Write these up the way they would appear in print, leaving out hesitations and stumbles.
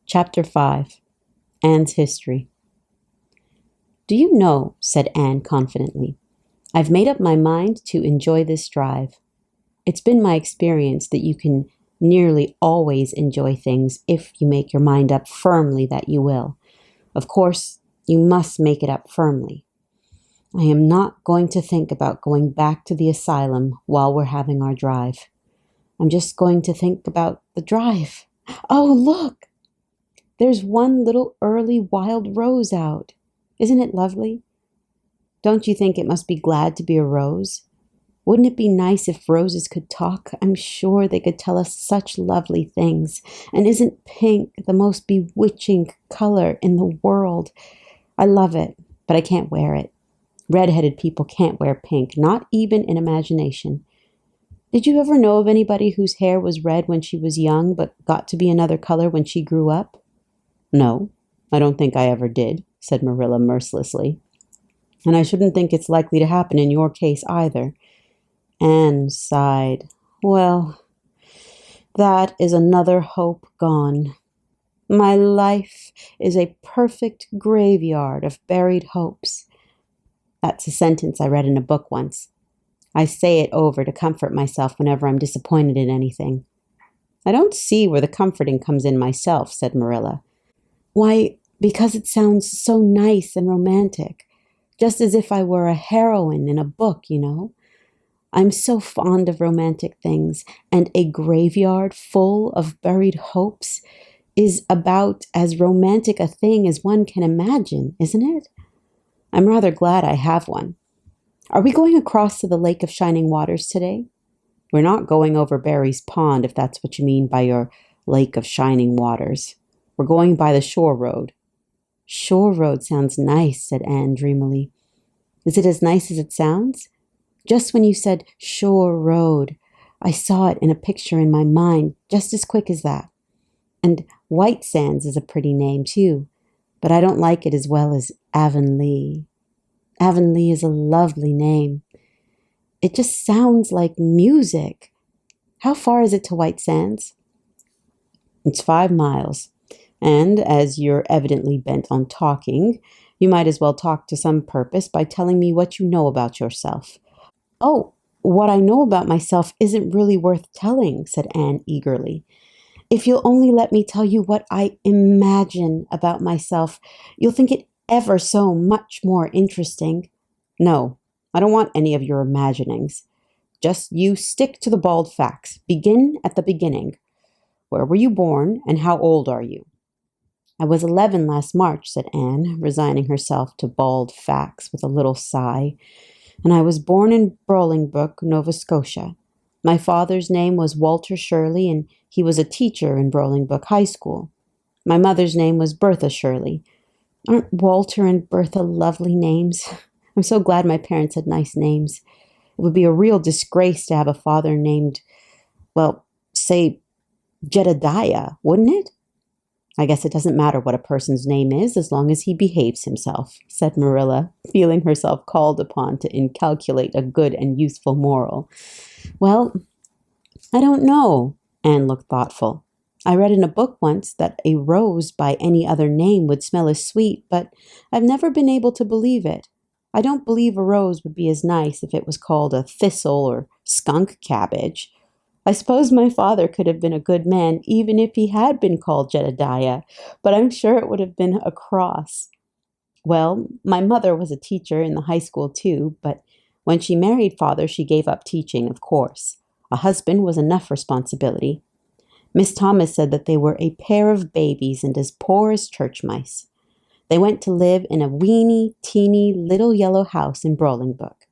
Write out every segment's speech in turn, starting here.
Chapter 5. Anne's History. "Do you know," said Anne confidently, "I've made up my mind to enjoy this drive. It's been my experience that you can nearly always enjoy things if you make your mind up firmly that you will. Of course, you must make it up firmly. I am not going to think about going back to the asylum while we're having our drive. I'm just going to think about the drive. Oh, look! There's one little early wild rose out. Isn't it lovely? Don't you think it must be glad to be a rose? Wouldn't it be nice if roses could talk? I'm sure they could tell us such lovely things. And isn't pink the most bewitching color in the world? I love it, but I can't wear it. Red-headed people can't wear pink, not even in imagination. Did you ever know of anybody whose hair was red when she was young, but got to be another color when she grew up?" "No, I don't think I ever did," said Marilla mercilessly. "And I shouldn't think it's likely to happen in your case either." Anne sighed. "Well, that is another hope gone. My life is a perfect graveyard of buried hopes." That's a sentence I read in a book once. I say it over to comfort myself whenever I'm disappointed in anything. "I don't see where the comforting comes in myself," said Marilla. "Why, because it sounds so nice and romantic, just as if I were a heroine in a book, you know. I'm so fond of romantic things, and a graveyard full of buried hopes is about as romantic a thing as one can imagine, isn't it? I'm rather glad I have one. Are we going across to the Lake of Shining Waters today?" "We're not going over Barry's Pond, if that's what you mean by your Lake of Shining Waters. We're going by the shore road." "Shore road sounds nice," said Anne dreamily. "Is it as nice as it sounds? Just when you said shore road, I saw it in a picture in my mind just as quick as that. And White Sands is a pretty name too, but I don't like it as well as Avonlea. Avonlea is a lovely name. It just sounds like music. How far is it to White Sands?" "It's 5 miles. And as you're evidently bent on talking, you might as well talk to some purpose by telling me what you know about yourself." "Oh, what I know about myself isn't really worth telling," said Anne eagerly. "If you'll only let me tell you what I imagine about myself, you'll think it ever so much more interesting." "No, I don't want any of your imaginings. Just you stick to the bald facts. Begin at the beginning. Where were you born, and how old are you?" "I was 11 last March," said Anne, resigning herself to bald facts with a little sigh. "And I was born in Bolingbroke, Nova Scotia. My father's name was Walter Shirley, and he was a teacher in Bolingbroke High School. My mother's name was Bertha Shirley. Aren't Walter and Bertha lovely names? I'm so glad my parents had nice names. It would be a real disgrace to have a father named, well, say, Jedediah, wouldn't it?" "I guess it doesn't matter what a person's name is as long as he behaves himself," said Marilla, feeling herself called upon to inculcate a good and useful moral. "Well, I don't know." Anne looked thoughtful. "I read in a book once that a rose by any other name would smell as sweet, but I've never been able to believe it. I don't believe a rose would be as nice if it was called a thistle or skunk cabbage. I suppose my father could have been a good man even if he had been called Jedediah, but I'm sure it would have been a cross. Well, my mother was a teacher in the high school too, but when she married father, she gave up teaching, of course. A husband was enough responsibility. Miss Thomas said that they were a pair of babies and as poor as church mice. They went to live in a weeny, teeny, little yellow house in Bolingbroke.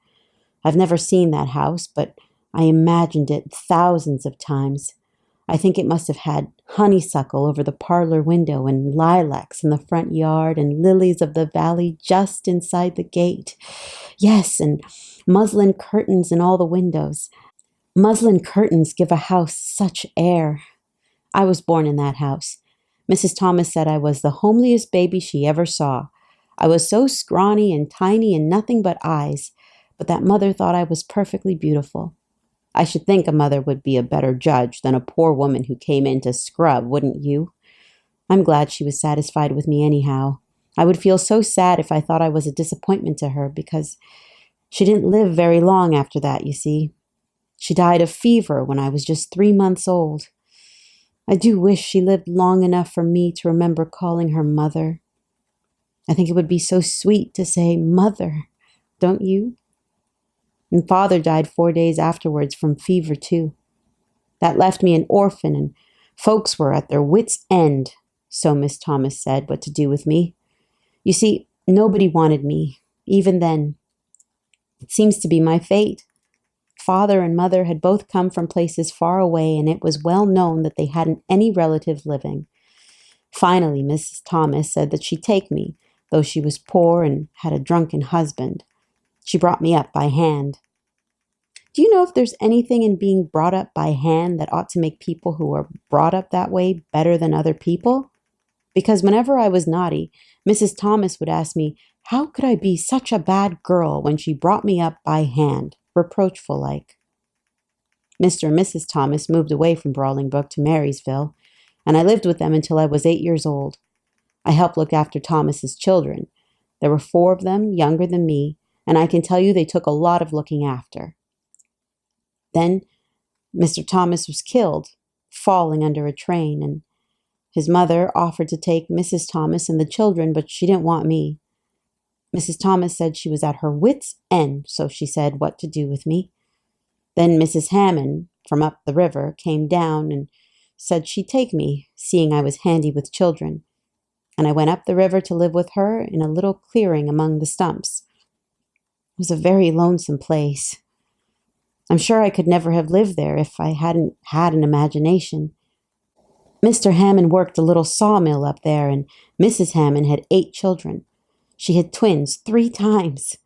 I've never seen that house, but I imagined it thousands of times. I think it must have had honeysuckle over the parlor window and lilacs in the front yard and lilies of the valley just inside the gate. Yes, and muslin curtains in all the windows. Muslin curtains give a house such air. I was born in that house. Mrs. Thomas said I was the homeliest baby she ever saw. I was so scrawny and tiny and nothing but eyes, but that mother thought I was perfectly beautiful. I should think a mother would be a better judge than a poor woman who came in to scrub, wouldn't you? I'm glad she was satisfied with me anyhow. I would feel so sad if I thought I was a disappointment to her, because she didn't live very long after that, you see. She died of fever when I was just 3 months old. I do wish she lived long enough for me to remember calling her mother. I think it would be so sweet to say mother, don't you? And father died 4 days afterwards from fever too. That left me an orphan, and folks were at their wits' end, so Miss Thomas said, what to do with me. You see, nobody wanted me, even then. It seems to be my fate. Father and mother had both come from places far away, and it was well known that they hadn't any relatives living. Finally, Mrs. Thomas said that she'd take me, though she was poor and had a drunken husband. She brought me up by hand. Do you know if there's anything in being brought up by hand that ought to make people who are brought up that way better than other people? Because whenever I was naughty, Mrs. Thomas would ask me, how could I be such a bad girl when she brought me up by hand, reproachful like. Mr. and Mrs. Thomas moved away from Brawling Brook to Marysville, and I lived with them until I was 8 years old. I helped look after Thomas's children. There were 4 of them, younger than me, and I can tell you they took a lot of looking after. Then Mr. Thomas was killed, falling under a train, and his mother offered to take Mrs. Thomas and the children, but she didn't want me. Mrs. Thomas said she was at her wits' end, so she said what to do with me. Then Mrs. Hammond, from up the river, came down and said she'd take me, seeing I was handy with children. And I went up the river to live with her in a little clearing among the stumps. It was a very lonesome place. I'm sure I could never have lived there if I hadn't had an imagination. Mr. Hammond worked a little sawmill up there, and Mrs. Hammond had 8 children. She had twins 3 times.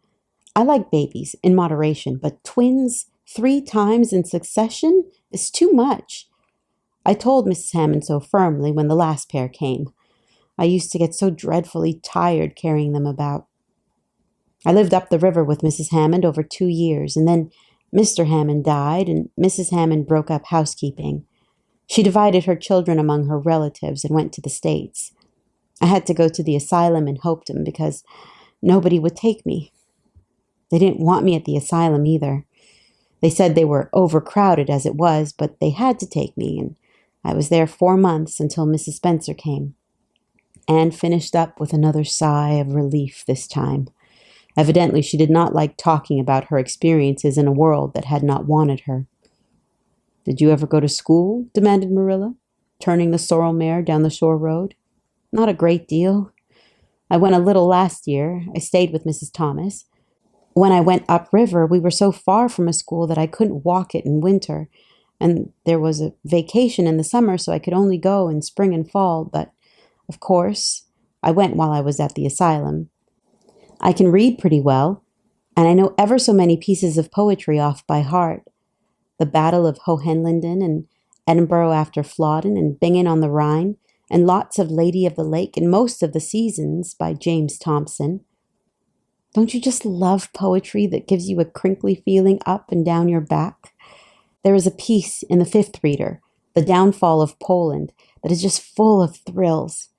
I like babies in moderation, but twins 3 times in succession is too much. I told Mrs. Hammond so firmly when the last pair came. I used to get so dreadfully tired carrying them about. I lived up the river with Mrs. Hammond over 2 years, and then Mr. Hammond died, and Mrs. Hammond broke up housekeeping. She divided her children among her relatives and went to the States. I had to go to the asylum in Hopeton because nobody would take me. They didn't want me at the asylum either. They said they were overcrowded as it was, but they had to take me, and I was there 4 months until Mrs. Spencer came. Anne finished up with another sigh of relief this time. Evidently, she did not like talking about her experiences in a world that had not wanted her. Did you ever go to school? Demanded Marilla, turning the sorrel mare down the shore road. Not a great deal. I went a little last year. I stayed with Mrs. Thomas. When I went upriver, we were so far from a school that I couldn't walk it in winter, and there was a vacation in the summer, so I could only go in spring and fall, but, of course, I went while I was at the asylum. I can read pretty well, and I know ever so many pieces of poetry off by heart. The Battle of Hohenlinden, and Edinburgh after Flodden, and Bingen on the Rhine, and lots of Lady of the Lake, and most of the Seasons by James Thomson. Don't you just love poetry that gives you a crinkly feeling up and down your back? There is a piece in the 5th Reader, The Downfall of Poland, that is just full of thrills.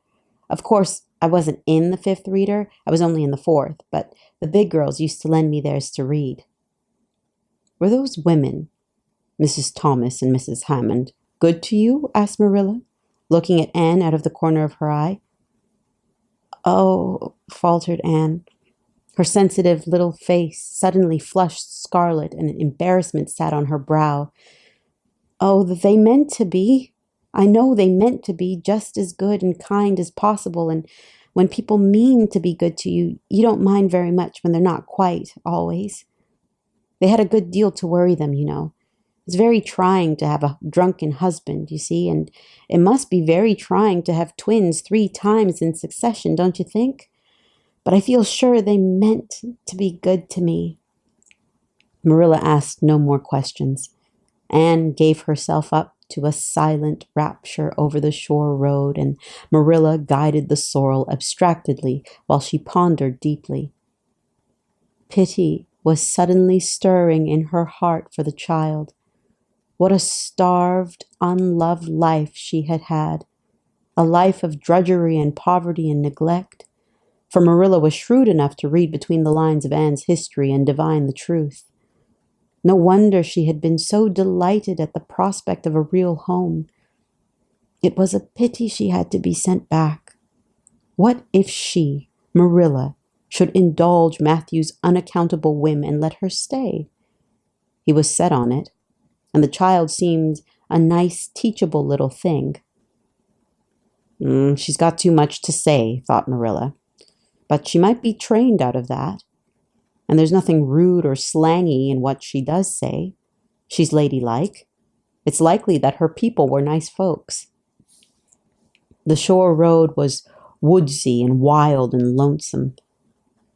Of course, I wasn't in the 5th Reader. I was only in the 4th, but the big girls used to lend me theirs to read. Were those women, Mrs. Thomas and Mrs. Hammond, good to you? Asked Marilla, looking at Anne out of the corner of her eye. Oh, faltered Anne. Her sensitive little face suddenly flushed scarlet, and embarrassment sat on her brow. Oh, they meant to be. I know they meant to be just as good and kind as possible, and when people mean to be good to you, you don't mind very much when they're not quite, always. They had a good deal to worry them, you know. It's very trying to have a drunken husband, you see, and it must be very trying to have twins 3 times in succession, don't you think? But I feel sure they meant to be good to me. Marilla asked no more questions. Anne gave herself up to a silent rapture over the shore road, and Marilla guided the sorrel abstractedly while she pondered deeply. Pity was suddenly stirring in her heart for the child. What a starved, unloved life she had had. a life of drudgery and poverty and neglect. For Marilla was shrewd enough to read between the lines of Anne's history and divine the truth. No wonder she had been so delighted at the prospect of a real home. It was a pity she had to be sent back. What if she, Marilla, should indulge Matthew's unaccountable whim and let her stay? He was set on it, and the child seemed a nice, teachable little thing. She's got too much to say, thought Marilla, but she might be trained out of that. And there's nothing rude or slangy in what she does say. She's ladylike. It's likely that her people were nice folks. The shore road was woodsy and wild and lonesome.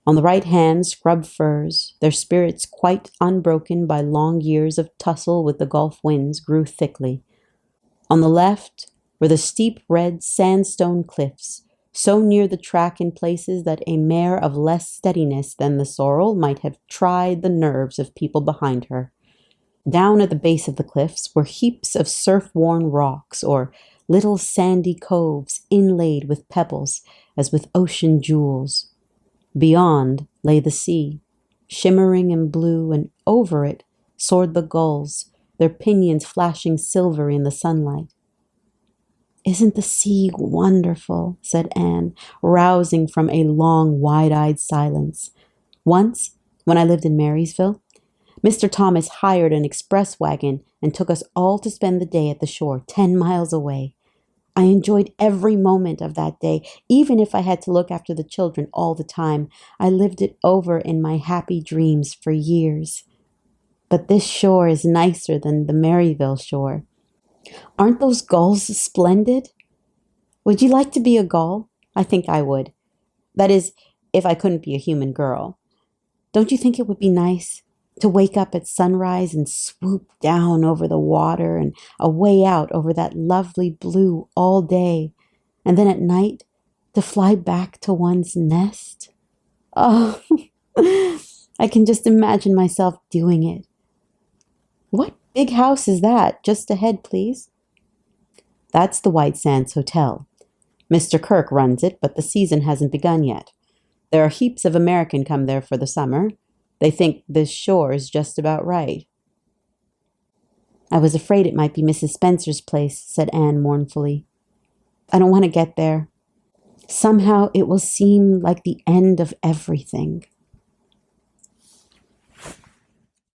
On the right hand, scrub firs, their spirits quite unbroken by long years of tussle with the Gulf winds, grew thickly. On the left were the steep red sandstone cliffs, so near the track in places that a mare of less steadiness than the sorrel might have tried the nerves of people behind her. Down at the base of the cliffs were heaps of surf-worn rocks or little sandy coves inlaid with pebbles as with ocean jewels. Beyond lay the sea, shimmering and blue, and over it soared the gulls, their pinions flashing silver in the sunlight. "Isn't the sea wonderful?" said Anne, rousing from a long, wide-eyed silence. "Once, when I lived in Marysville, Mr. Thomas hired an express wagon and took us all to spend the day at the shore, 10 miles away. I enjoyed every moment of that day, even if I had to look after the children all the time. I lived it over in my happy dreams for years. But this shore is nicer than the Maryville shore. Aren't those gulls splendid? Would you like to be a gull? I think I would. That is, if I couldn't be a human girl. Don't you think it would be nice to wake up at sunrise and swoop down over the water and away out over that lovely blue all day, and then at night to fly back to one's nest? Oh, I can just imagine myself doing it. What big house is that? Just ahead, please." "That's the White Sands Hotel. Mr. Kirk runs it, but the season hasn't begun yet. There are heaps of American come there for the summer. They think this shore is just about right." "I was afraid it might be Mrs. Spencer's place," said Anne mournfully. "I don't want to get there. Somehow it will seem like the end of everything."